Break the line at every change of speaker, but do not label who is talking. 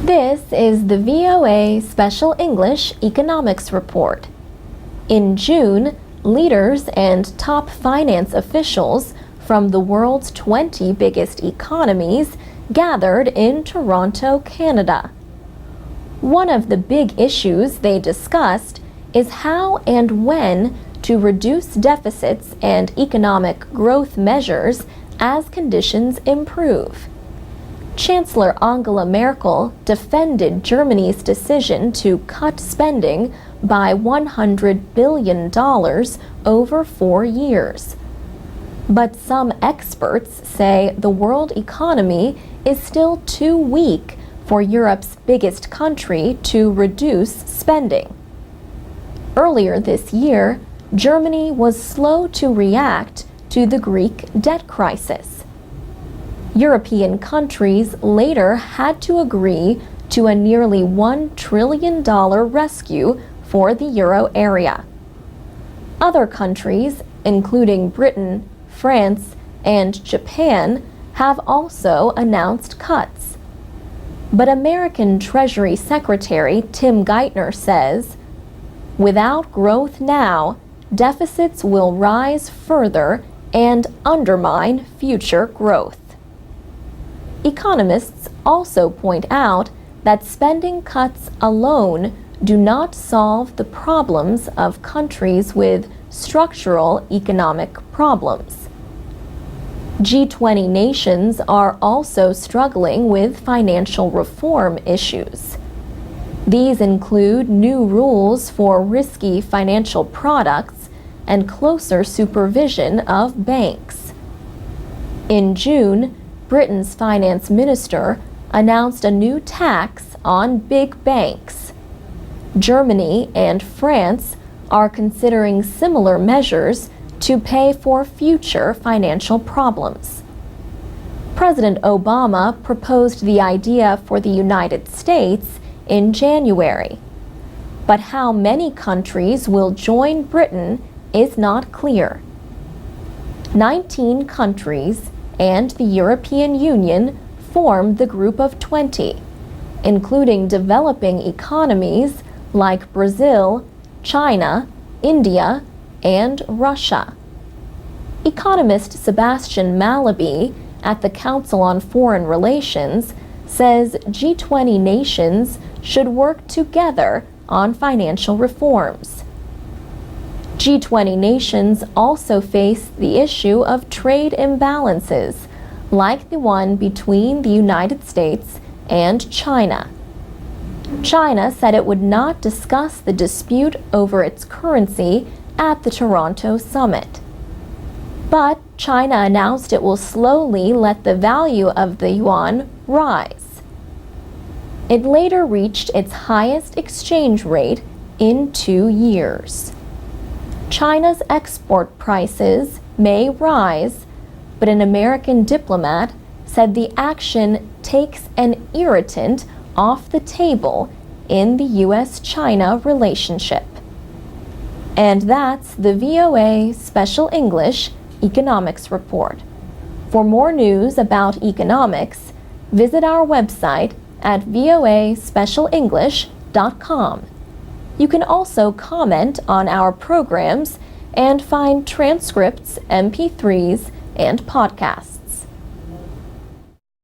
This is the VOA Special English Economics Report. In June, leaders and top finance officials from the world's 20 biggest economies gathered in Toronto, Canada. One of the big issues they discussed is how and when to reduce deficits and economic growth measures as conditions improve. Chancellor Angela Merkel defended Germany's decision to cut spending by $100 billion over 4 years. But some experts say the world economy is still too weak for Europe's biggest country to reduce spending. Earlier this year, Germany was slow to react to the Greek debt crisis. European countries later had to agree to a nearly $1 trillion rescue for the euro area. Other countries, including Britain, France, and Japan, have also announced cuts. But American Treasury Secretary Tim Geithner says, "Without growth now, deficits will rise further and undermine future growth." Economists also point out that spending cuts alone do not solve the problems of countries with structural economic problems. G20 nations are also struggling with financial reform issues. These include new rules for risky financial products and closer supervision of banks. In June, Britain's finance minister announced a new tax on big banks. Germany and France are considering similar measures to pay for future financial problems. President Obama proposed the idea for the United States in January. But how many countries will join Britain is not clear. 19 countries and the European Union form the Group of 20, including developing economies like Brazil, China, India, and Russia. Economist Sebastian Mallaby at the Council on Foreign Relations says G20 nations should work together on financial reforms. G20 nations also face the issue of trade imbalances, like the one between the United States and China. China said it would not discuss the dispute over its currency at the Toronto summit. But China announced it will slowly let the value of the yuan rise. It later reached its highest exchange rate in 2 years. China's export prices may rise, but an American diplomat said the action takes an irritant off the table in the U.S.-China relationship. And that's the VOA Special English Economics Report. For more news about economics, visit our website at voaspecialenglish.com. You can also comment on our programs and find transcripts, MP3s, and podcasts.